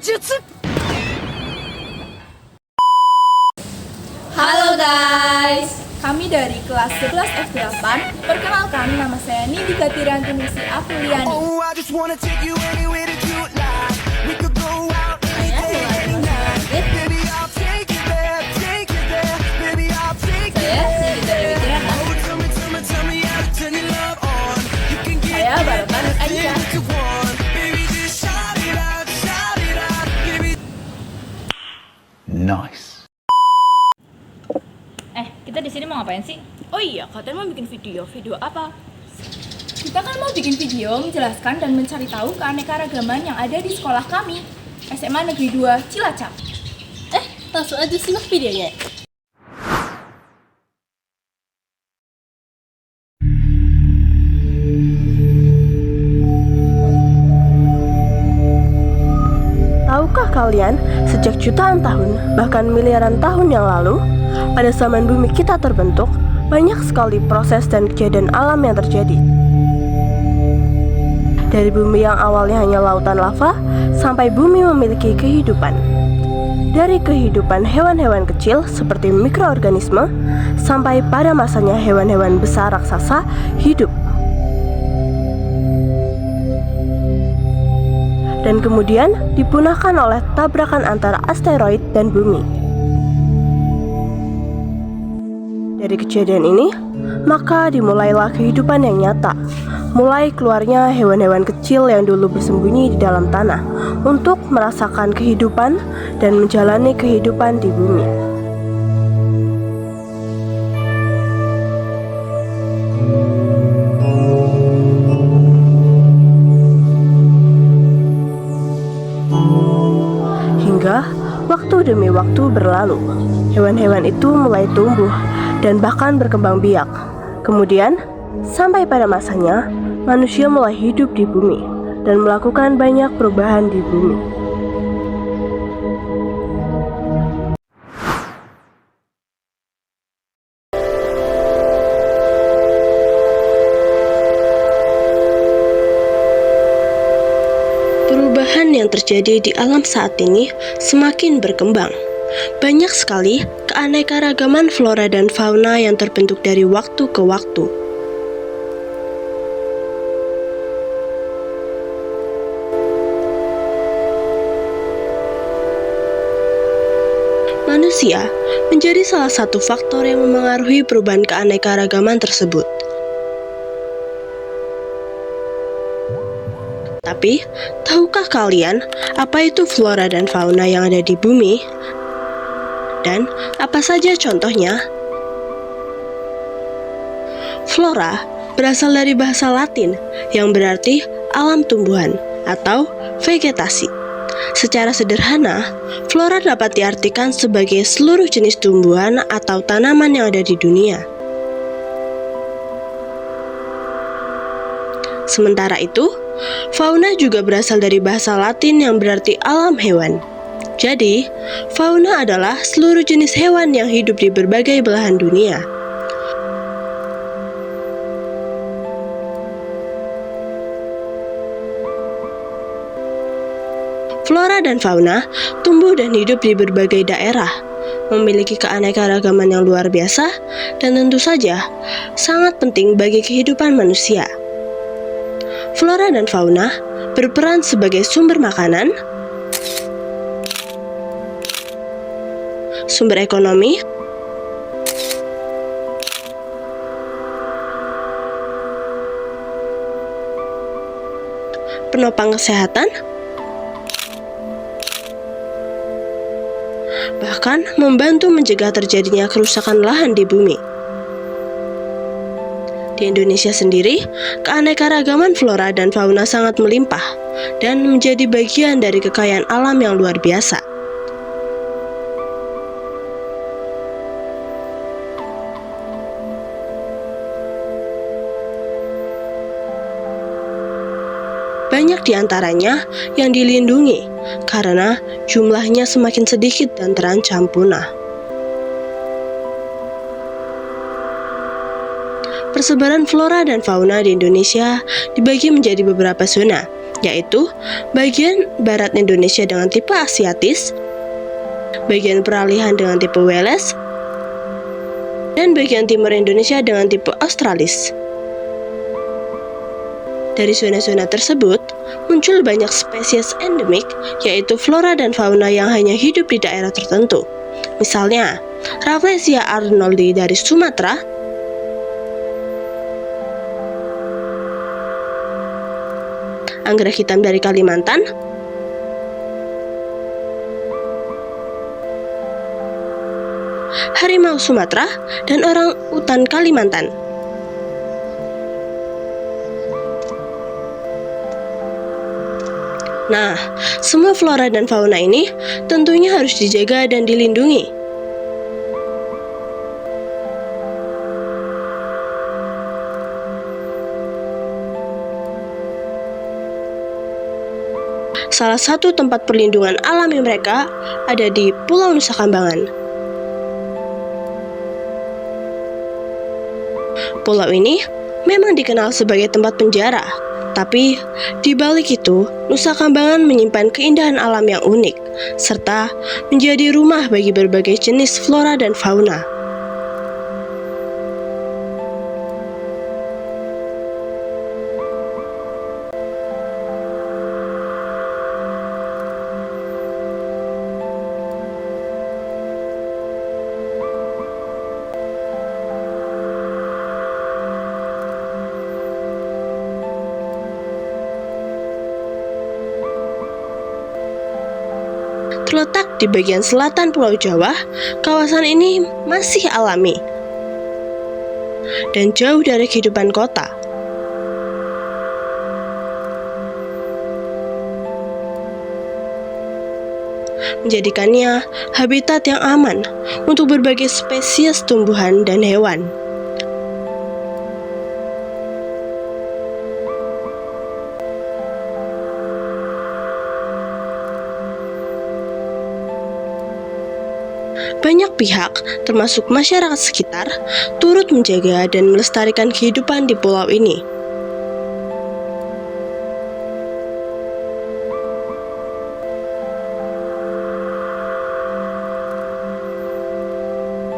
術。 Halo guys, Kami dari kelas 11 F8. Perkenalkan, nama saya Nindika Tirianti Ningsi Apriani. Oh, I just wanna take you anywhere that you like. We could go out saya any day, any night. Baby, I'll take you there, take you there. Baby, I'll take you Saya Nindika Dewi Kirana. Oh, tell me how to turn your love on. You can get Saya Barotan Aisyah. what you want. Baby, just shout it out, baby. Nice. Kita di sini mau ngapain sih? Oh iya, katanya mau bikin video. Video apa? Kita kan mau bikin video menjelaskan dan mencari tahu keanekaragaman yang ada di sekolah kami, SMA Negeri 2 Cilacap. Langsung aja simak videonya. Tahukah kalian, sejak jutaan tahun, bahkan miliaran tahun yang lalu, pada zaman bumi kita terbentuk, banyak sekali proses dan kejadian alam yang terjadi. Dari bumi yang awalnya hanya lautan lava, sampai bumi memiliki kehidupan. Dari kehidupan hewan-hewan kecil seperti mikroorganisme, sampai pada masanya hewan-hewan besar raksasa hidup. Dan kemudian dipunahkan oleh tabrakan antara asteroid dan bumi. Dari kejadian ini, maka dimulailah kehidupan yang nyata. Mulai keluarnya hewan-hewan kecil yang dulu bersembunyi di dalam tanah untuk merasakan kehidupan dan menjalani kehidupan di bumi. Hingga waktu demi waktu berlalu, hewan-hewan itu mulai tumbuh dan bahkan berkembang biak. Kemudian, sampai pada masanya, manusia mulai hidup di bumi dan melakukan banyak perubahan di bumi. Perubahan yang terjadi di alam saat ini semakin berkembang. Banyak sekali keanekaragaman flora dan fauna yang terbentuk dari waktu ke waktu. Manusia menjadi salah satu faktor yang memengaruhi perubahan keanekaragaman tersebut. Tapi, tahukah kalian apa itu flora dan fauna yang ada di bumi? Dan apa saja contohnya? Flora berasal dari bahasa Latin yang berarti alam tumbuhan atau vegetasi. Secara sederhana, flora dapat diartikan sebagai seluruh jenis tumbuhan atau tanaman yang ada di dunia. Sementara itu, fauna juga berasal dari bahasa Latin yang berarti alam hewan. Jadi, fauna adalah seluruh jenis hewan yang hidup di berbagai belahan dunia. Flora dan fauna tumbuh dan hidup di berbagai daerah, memiliki keanekaragaman yang luar biasa, dan tentu saja sangat penting bagi kehidupan manusia. Flora dan fauna berperan sebagai sumber makanan, sumber ekonomi, penopang kesehatan, bahkan membantu mencegah terjadinya kerusakan lahan di bumi. Di Indonesia sendiri, keanekaragaman flora dan fauna sangat melimpah dan menjadi bagian dari kekayaan alam yang luar biasa. Banyak di antaranya yang dilindungi karena jumlahnya semakin sedikit dan terancam punah. Persebaran flora dan fauna di Indonesia dibagi menjadi beberapa zona, yaitu bagian barat Indonesia dengan tipe Asiatis, bagian peralihan dengan tipe Wales, dan bagian timur Indonesia dengan tipe Australis. Dari zona-zona tersebut, muncul banyak spesies endemik, yaitu flora dan fauna yang hanya hidup di daerah tertentu. Misalnya, Rafflesia arnoldi dari Sumatera, anggrek hitam dari Kalimantan, harimau Sumatera, dan orang utan Kalimantan. Nah, semua flora dan fauna ini tentunya harus dijaga dan dilindungi. Salah satu tempat perlindungan alami mereka ada di Pulau Nusa Kambangan. Pulau ini memang dikenal sebagai tempat penjara, tapi di balik itu, Nusa Kambangan menyimpan keindahan alam yang unik, serta menjadi rumah bagi berbagai jenis flora dan fauna. Terletak di bagian selatan Pulau Jawa, kawasan ini masih alami dan jauh dari kehidupan kota. Menjadikannya habitat yang aman untuk berbagai spesies tumbuhan dan hewan. Banyak pihak, termasuk masyarakat sekitar, turut menjaga dan melestarikan kehidupan di pulau ini.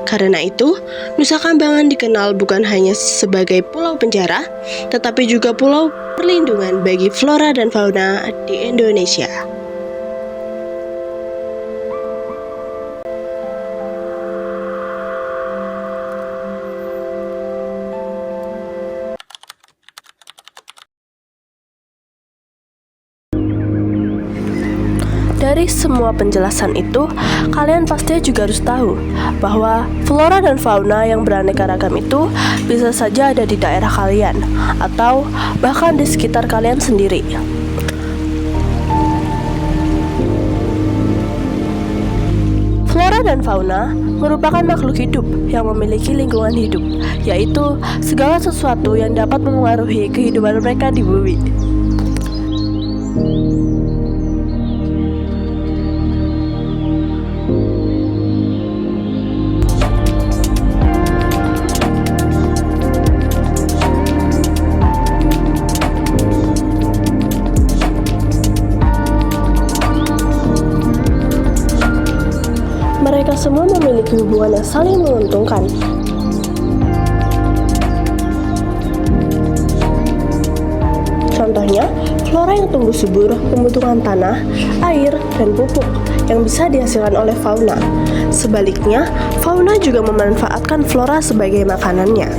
Karena itu, Nusa Kambangan dikenal bukan hanya sebagai pulau penjara, tetapi juga pulau perlindungan bagi flora dan fauna di Indonesia. Dari semua penjelasan itu, kalian pasti juga harus tahu bahwa flora dan fauna yang beraneka ragam itu bisa saja ada di daerah kalian atau bahkan di sekitar kalian sendiri. Flora dan fauna merupakan makhluk hidup yang memiliki lingkungan hidup, yaitu segala sesuatu yang dapat memengaruhi kehidupan mereka di bumi. Mereka semua memiliki hubungan yang saling menguntungkan. Contohnya, flora yang tumbuh subur membutuhkan tanah, air, dan pupuk yang bisa dihasilkan oleh fauna. Sebaliknya, fauna juga memanfaatkan flora sebagai makanannya.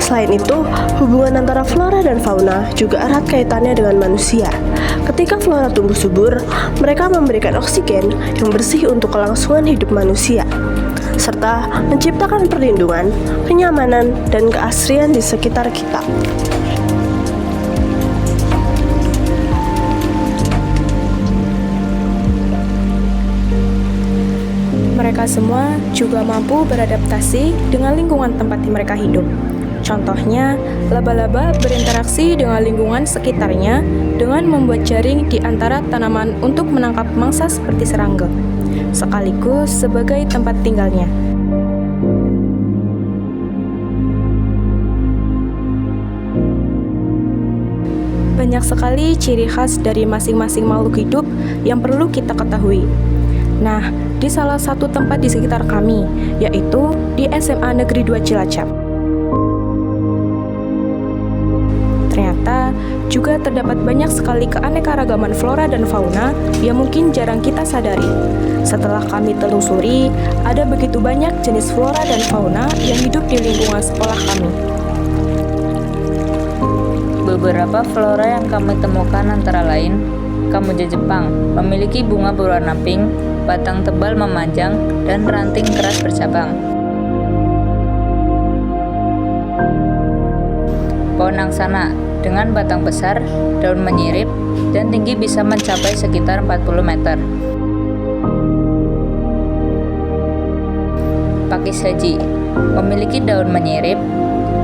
Selain itu, hubungan antara flora dan fauna juga erat kaitannya dengan manusia. Ketika flora tumbuh subur, mereka memberikan oksigen yang bersih untuk kelangsungan hidup manusia, serta menciptakan perlindungan, kenyamanan, dan keasrian di sekitar kita. Mereka semua juga mampu beradaptasi dengan lingkungan tempat mereka hidup. Contohnya, laba-laba berinteraksi dengan lingkungan sekitarnya dengan membuat jaring di antara tanaman untuk menangkap mangsa seperti serangga, sekaligus sebagai tempat tinggalnya. banyak sekali ciri khas dari masing-masing makhluk hidup yang perlu kita ketahui. Nah, di salah satu tempat di sekitar kami, yaitu di SMA Negeri 2 Cilacap. Ternyata juga terdapat banyak sekali keanekaragaman flora dan fauna yang mungkin jarang kita sadari. Setelah kami telusuri, ada begitu banyak jenis flora dan fauna yang hidup di lingkungan sekolah kami. Beberapa flora yang kami temukan antara lain, Kamboja Jepang memiliki bunga berwarna pink, batang tebal memanjang, dan ranting keras bercabang. Pohon angsana dengan batang besar, daun menyirip, dan tinggi bisa mencapai sekitar 40 meter. Pakis haji memiliki daun menyirip,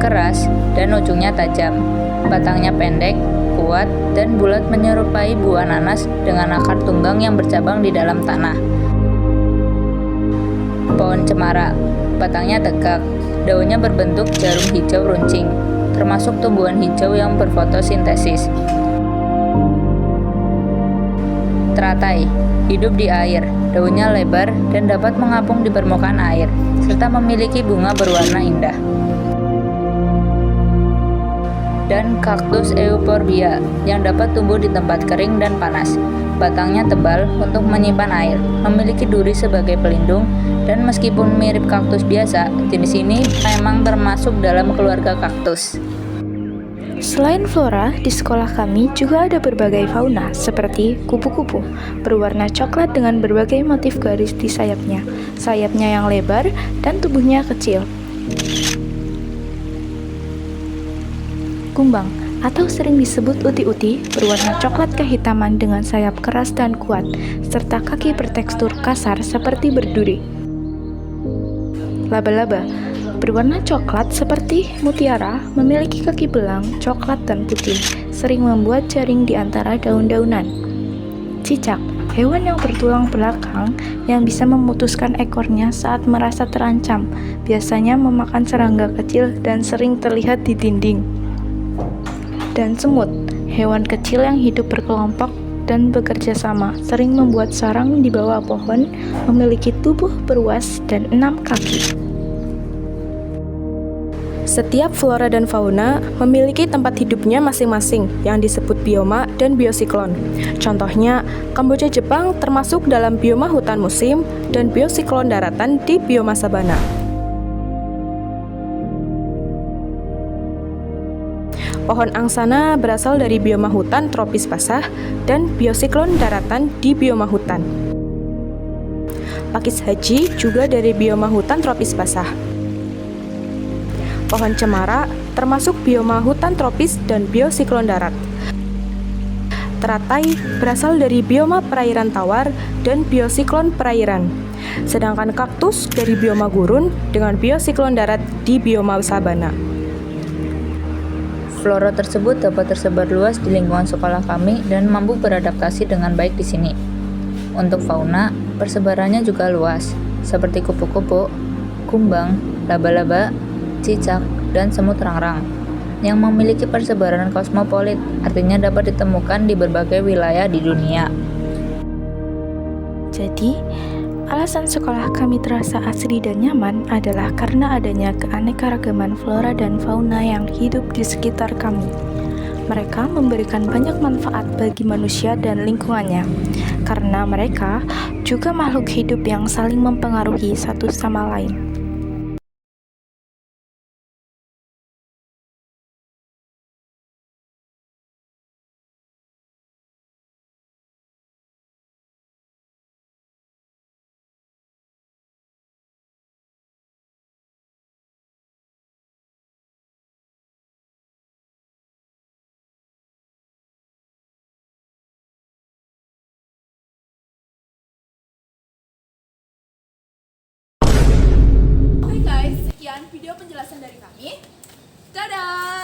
keras, dan ujungnya tajam. Batangnya pendek, kuat, dan bulat menyerupai buah nanas dengan akar tunggang yang bercabang di dalam tanah. Pohon cemara, batangnya tegak, daunnya berbentuk jarum hijau runcing, termasuk tumbuhan hijau yang berfotosintesis. Teratai, hidup di air, daunnya lebar dan dapat mengapung di permukaan air, serta memiliki bunga berwarna indah. Dan kaktus Euphorbia yang dapat tumbuh di tempat kering dan panas. Batangnya tebal untuk menyimpan air, memiliki duri sebagai pelindung, dan meskipun mirip kaktus biasa, jenis ini memang termasuk dalam keluarga kaktus. Selain flora, di sekolah kami juga ada berbagai fauna seperti kupu-kupu berwarna coklat dengan berbagai motif garis di sayapnya. Sayapnya yang lebar dan tubuhnya kecil. Kumbang atau sering disebut uti-uti berwarna coklat kehitaman dengan sayap keras dan kuat, serta kaki bertekstur kasar seperti berduri. Laba-laba berwarna coklat seperti mutiara, memiliki kaki belang, coklat dan putih, sering membuat jaring di antara daun-daunan. Cicak, hewan yang bertulang belakang yang bisa memutuskan ekornya saat merasa terancam, biasanya memakan serangga kecil dan sering terlihat di dinding. Dan semut, hewan kecil yang hidup berkelompok dan bekerja sama, sering membuat sarang di bawah pohon, memiliki tubuh beruas dan 6 kaki. Setiap flora dan fauna memiliki tempat hidupnya masing-masing yang disebut bioma dan biosiklon. Contohnya, Kamboja Jepang termasuk dalam bioma hutan musim dan biosiklon daratan di bioma sabana. Pohon angsana berasal dari bioma hutan tropis basah dan biosiklon daratan di bioma hutan. Pakis haji juga dari bioma hutan tropis basah. Pohon cemara termasuk bioma hutan tropis dan biosiklon darat. Teratai berasal dari bioma perairan tawar dan biosiklon perairan. Sedangkan kaktus dari bioma gurun dengan biosiklon darat di bioma sabana. Flora tersebut dapat tersebar luas di lingkungan sekolah kami dan mampu beradaptasi dengan baik di sini. Untuk fauna, persebarannya juga luas, seperti kupu-kupu, kumbang, laba-laba, cicak, dan semut rangrang, yang memiliki persebaran kosmopolit, artinya dapat ditemukan di berbagai wilayah di dunia. Jadi, alasan sekolah kami terasa asri dan nyaman adalah karena adanya keanekaragaman flora dan fauna yang hidup di sekitar kami. Mereka memberikan banyak manfaat bagi manusia dan lingkungannya, karena mereka juga makhluk hidup yang saling mempengaruhi satu sama lain. Oke guys, sekian video penjelasan dari kami. Dadah!